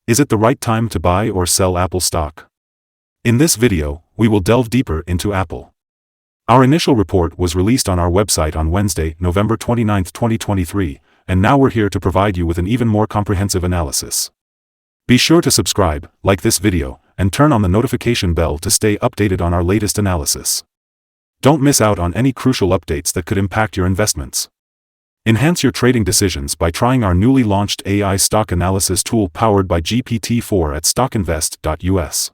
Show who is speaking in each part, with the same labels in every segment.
Speaker 1: Is it the right time to buy or sell Apple stock? In this video, we will delve deeper into Apple. Our initial report was released on our website on Wednesday, November 29, 2023, and now we're here to provide you with an even more comprehensive analysis. Be sure to subscribe, like this video, and turn on the notification bell to stay updated on our latest analysis. Don't miss out on any crucial updates that could impact your investments. Enhance your trading decisions by trying our newly launched AI stock analysis tool powered by GPT-4 at StockInvest.us.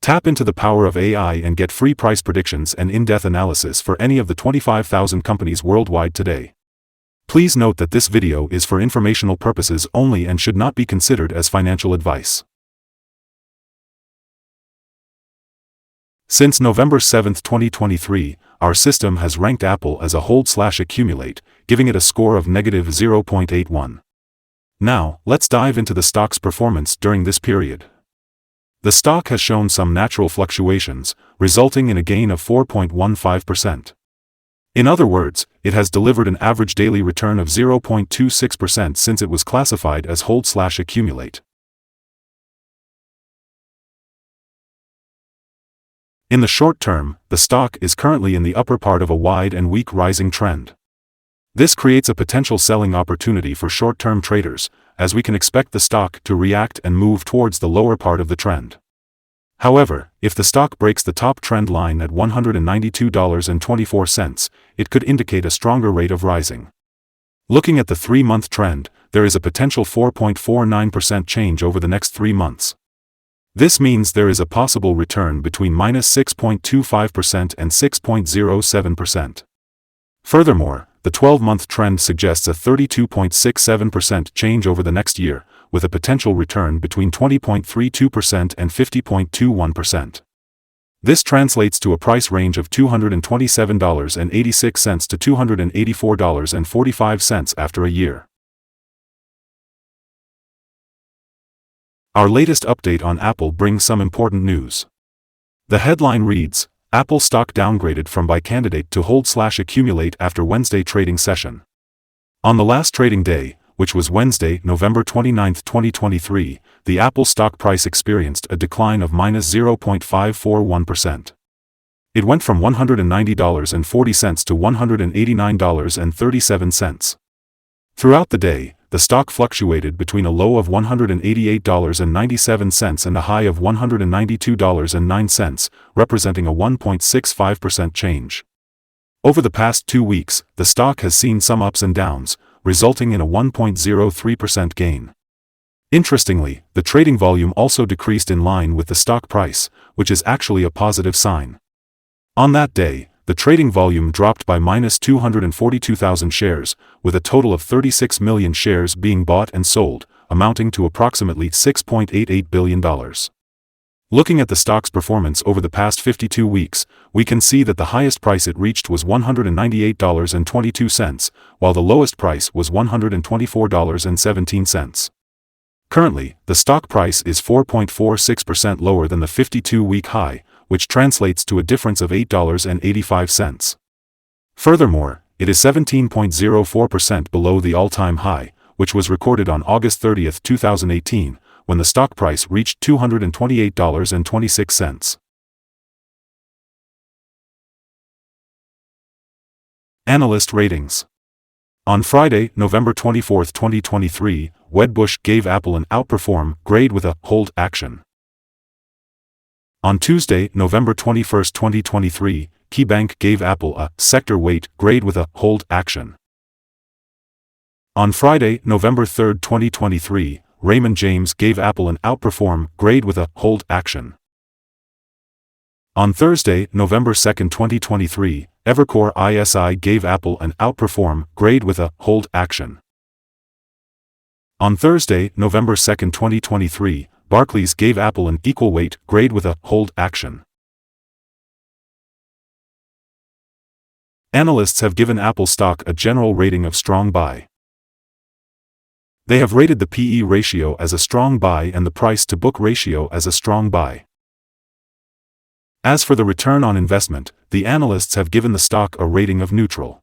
Speaker 1: Tap into the power of AI and get free price predictions and in-depth analysis for any of the 25,000 companies worldwide today. Please note that this video is for informational purposes only and should not be considered as financial advice. Since November 7, 2023, our system has ranked Apple as a hold/accumulate, giving it a score of -0.81. Now, let's dive into the stock's performance during this period. The stock has shown some natural fluctuations, resulting in a gain of 4.15%. In other words, it has delivered an average daily return of 0.26% since it was classified as hold/accumulate. In the short term, the stock is currently in the upper part of a wide and weak rising trend. This creates a potential selling opportunity for short-term traders, as we can expect the stock to react and move towards the lower part of the trend. However, if the stock breaks the top trend line at $192.24, it could indicate a stronger rate of rising. Looking at the 3-month trend, there is a potential 4.49% change over the next 3 months. This means there is a possible return between -6.25% and 6.07%. Furthermore, the 12-month trend suggests a 32.67% change over the next year, with a potential return between 20.32% and 50.21%. This translates to a price range of $227.86 to $284.45 after a year. Our latest update on Apple brings some important news. The headline reads, Apple stock downgraded from buy candidate to hold/accumulate after Wednesday trading session. On the last trading day, which was Wednesday, November 29, 2023, the Apple stock price experienced a decline of -0.541%. It went from $190.40 to $189.37. Throughout the day, the stock fluctuated between a low of $188.97 and a high of $192.09, representing a 1.65% change. Over the past 2 weeks, the stock has seen some ups and downs, resulting in a 1.03% gain. Interestingly, the trading volume also decreased in line with the stock price, which is actually a positive sign. On that day, the trading volume dropped by -242,000 shares, with a total of 36 million shares being bought and sold, amounting to approximately $6.88 billion. Looking at the stock's performance over the past 52 weeks, we can see that the highest price it reached was $198.22, while the lowest price was $124.17. Currently, the stock price is 4.46% lower than the 52-week high, which translates to a difference of $8.85. Furthermore, it is 17.04% below the all-time high, which was recorded on August 30, 2018, when the stock price reached $228.26. Analyst ratings. On Friday, November 24, 2023, Wedbush gave Apple an outperform grade with a hold action. On Tuesday, November 21, 2023, KeyBank gave Apple a sector weight grade with a hold action. On Friday, November 3, 2023, Raymond James gave Apple an outperform grade with a hold action. On Thursday, November 2, 2023, Evercore ISI gave Apple an outperform grade with a hold action. On Thursday, November 2, 2023, Barclays gave Apple an equal weight grade with a hold action. Analysts have given Apple stock a general rating of strong buy. They have rated the PE ratio as a strong buy and the price-to-book ratio as a strong buy. As for the return on investment, the analysts have given the stock a rating of neutral.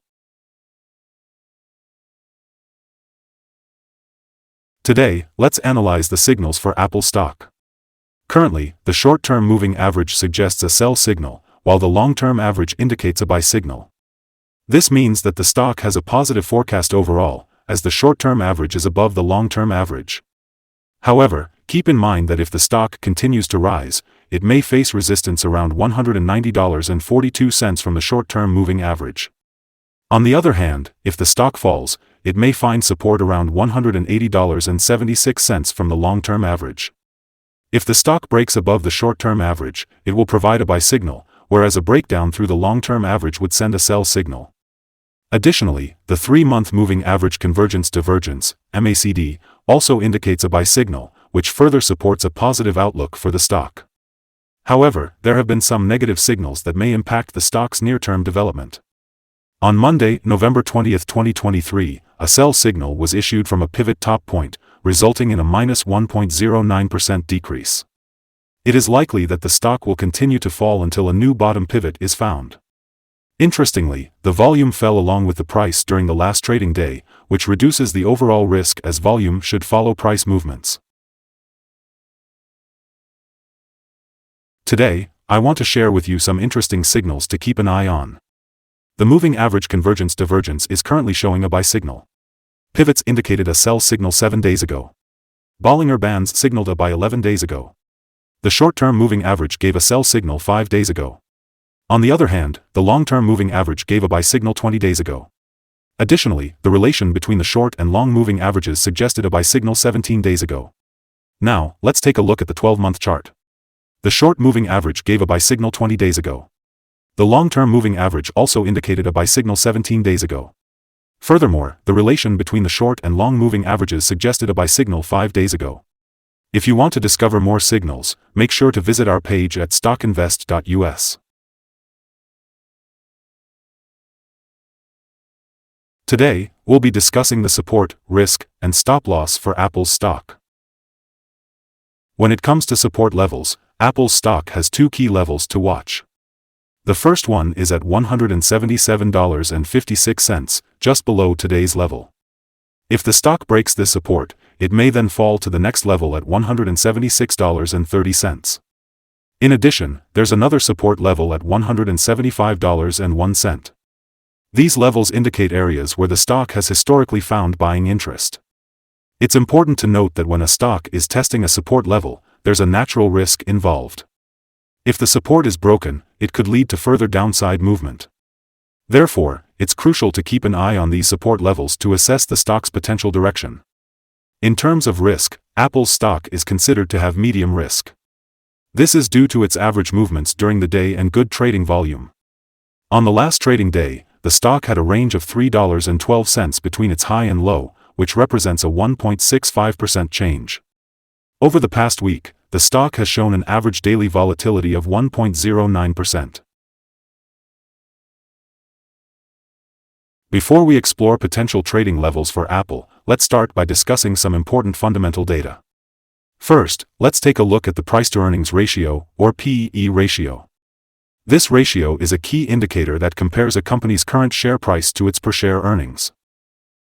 Speaker 1: Today, let's analyze the signals for Apple stock. Currently, the short-term moving average suggests a sell signal, while the long-term average indicates a buy signal. This means that the stock has a positive forecast overall, as the short-term average is above the long-term average. However, keep in mind that if the stock continues to rise, it may face resistance around $190.42 from the short-term moving average. On the other hand, if the stock falls, it may find support around $180.76 from the long-term average. If the stock breaks above the short-term average, it will provide a buy signal, whereas a breakdown through the long-term average would send a sell signal. Additionally, the 3-month moving average convergence divergence, MACD, also indicates a buy signal, which further supports a positive outlook for the stock. However, there have been some negative signals that may impact the stock's near-term development. On Monday, November 20, 2023, a sell signal was issued from a pivot top point, resulting in a minus 1.09% decrease. It is likely that the stock will continue to fall until a new bottom pivot is found. Interestingly, the volume fell along with the price during the last trading day, which reduces the overall risk as volume should follow price movements. Today, I want to share with you some interesting signals to keep an eye on. The moving average convergence divergence is currently showing a buy signal. Pivots indicated a sell signal 7 days ago. Bollinger Bands signaled a buy 11 days ago. The short-term moving average gave a sell signal 5 days ago. On the other hand, the long-term moving average gave a buy signal 20 days ago. Additionally, the relation between the short and long moving averages suggested a buy signal 17 days ago. Now, let's take a look at the 12-month chart. The short moving average gave a buy signal 20 days ago. The long-term moving average also indicated a buy signal 17 days ago. Furthermore, the relation between the short and long moving averages suggested a buy signal 5 days ago. If you want to discover more signals, make sure to visit our page at StockInvest.us. Today, we'll be discussing the support, risk, and stop loss for Apple's stock. When it comes to support levels, Apple's stock has 2 key levels to watch. The first one is at $177.56, just below today's level. If the stock breaks this support, it may then fall to the next level at $176.30. In addition, there's another support level at $175.01. These levels indicate areas where the stock has historically found buying interest. It's important to note that when a stock is testing a support level, there's a natural risk involved. If the support is broken, it could lead to further downside movement. Therefore, it's crucial to keep an eye on these support levels to assess the stock's potential direction. In terms of risk, Apple's stock is considered to have medium risk. This is due to its average movements during the day and good trading volume. On the last trading day, the stock had a range of $3.12 between its high and low, which represents a 1.65% change. Over the past week, the stock has shown an average daily volatility of 1.09%. Before we explore potential trading levels for Apple, let's start by discussing some important fundamental data. First, let's take a look at the price-to-earnings ratio, or PE ratio. This ratio is a key indicator that compares a company's current share price to its per-share earnings.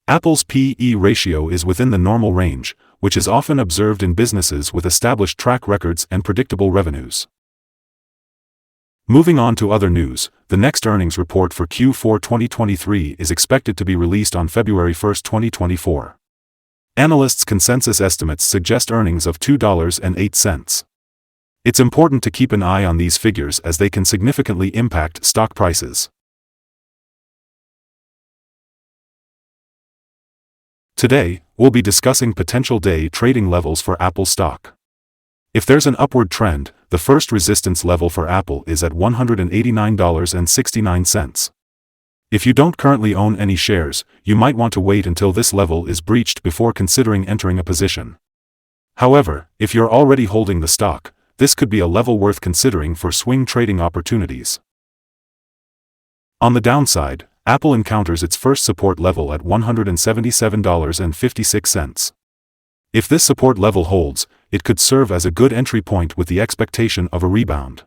Speaker 1: Apple's PE ratio is within the normal range, which is often observed in businesses with established track records and predictable revenues. Moving on to other news, the next earnings report for Q4 2023 is expected to be released on February 1, 2024. Analysts' consensus estimates suggest earnings of $2.08. It's important to keep an eye on these figures as they can significantly impact stock prices. Today, we'll be discussing potential day trading levels for Apple stock. If there's an upward trend, the first resistance level for Apple is at $189.69. If you don't currently own any shares, you might want to wait until this level is breached before considering entering a position. However, if you're already holding the stock, this could be a level worth considering for swing trading opportunities. On the downside, Apple encounters its first support level at $177.56. If this support level holds, it could serve as a good entry point with the expectation of a rebound.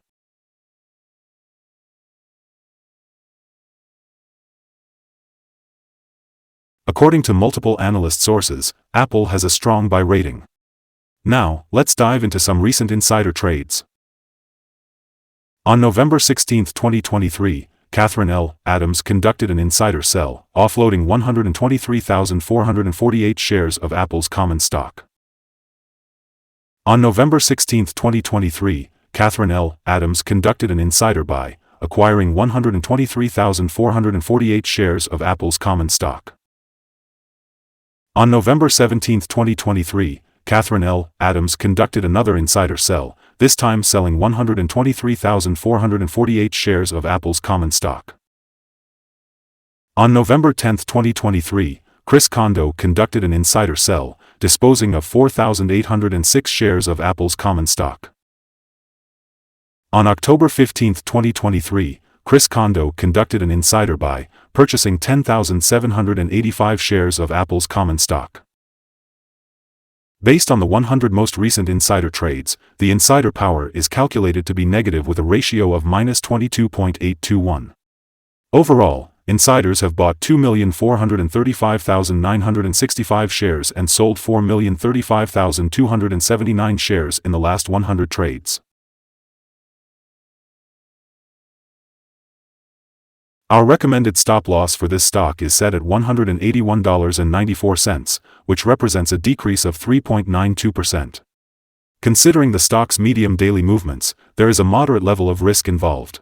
Speaker 1: According to multiple analyst sources, Apple has a strong buy rating. Now, let's dive into some recent insider trades. On November 16, 2023, Catherine L. Adams conducted an insider sell, offloading 123,448 shares of Apple's common stock. On November 16, 2023, Catherine L. Adams conducted an insider buy, acquiring 123,448 shares of Apple's common stock. On November 17, 2023, Catherine L. Adams conducted another insider sell, this time selling 123,448 shares of Apple's common stock. On November 10, 2023, Chris Kondo conducted an insider sell, disposing of 4,806 shares of Apple's common stock. On October 15, 2023, Chris Kondo conducted an insider buy, purchasing 10,785 shares of Apple's common stock. Based on the 100 most recent insider trades, the insider power is calculated to be negative with a ratio of -22.821. Overall, insiders have bought 2,435,965 shares and sold 4,035,279 shares in the last 100 trades. Our recommended stop loss for this stock is set at $181.94, which represents a decrease of 3.92%. Considering the stock's medium daily movements, there is a moderate level of risk involved.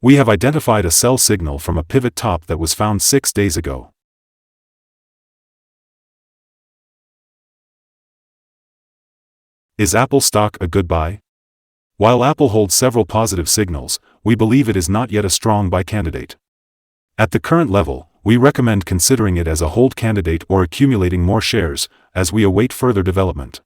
Speaker 1: We have identified a sell signal from a pivot top that was found 6 days ago. Is Apple stock a good buy? While Apple holds several positive signals, we believe it is not yet a strong buy candidate. At the current level, we recommend considering it as a hold candidate or accumulating more shares, as we await further development.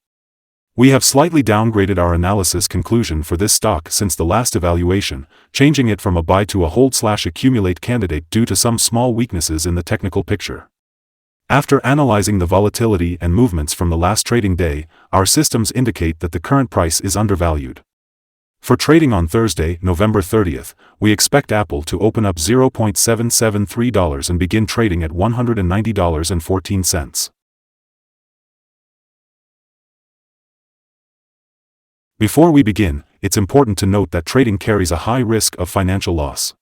Speaker 1: We have slightly downgraded our analysis conclusion for this stock since the last evaluation, changing it from a buy to a hold/accumulate candidate due to some small weaknesses in the technical picture. After analyzing the volatility and movements from the last trading day, our systems indicate that the current price is undervalued. For trading on Thursday, November 30th, we expect Apple to open up $0.773 and begin trading at $190.14. Before we begin, it's important to note that trading carries a high risk of financial loss.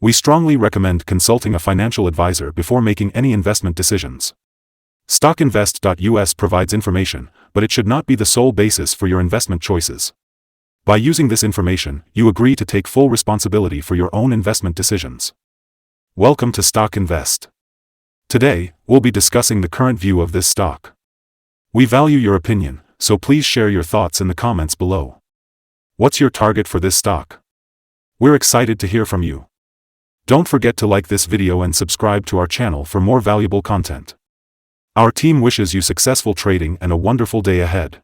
Speaker 1: We strongly recommend consulting a financial advisor before making any investment decisions. StockInvest.us provides information, but it should not be the sole basis for your investment choices. By using this information, you agree to take full responsibility for your own investment decisions. Welcome to Stock Invest. Today, we'll be discussing the current view of this stock. We value your opinion, so please share your thoughts in the comments below. What's your target for this stock? We're excited to hear from you. Don't forget to like this video and subscribe to our channel for more valuable content. Our team wishes you successful trading and a wonderful day ahead.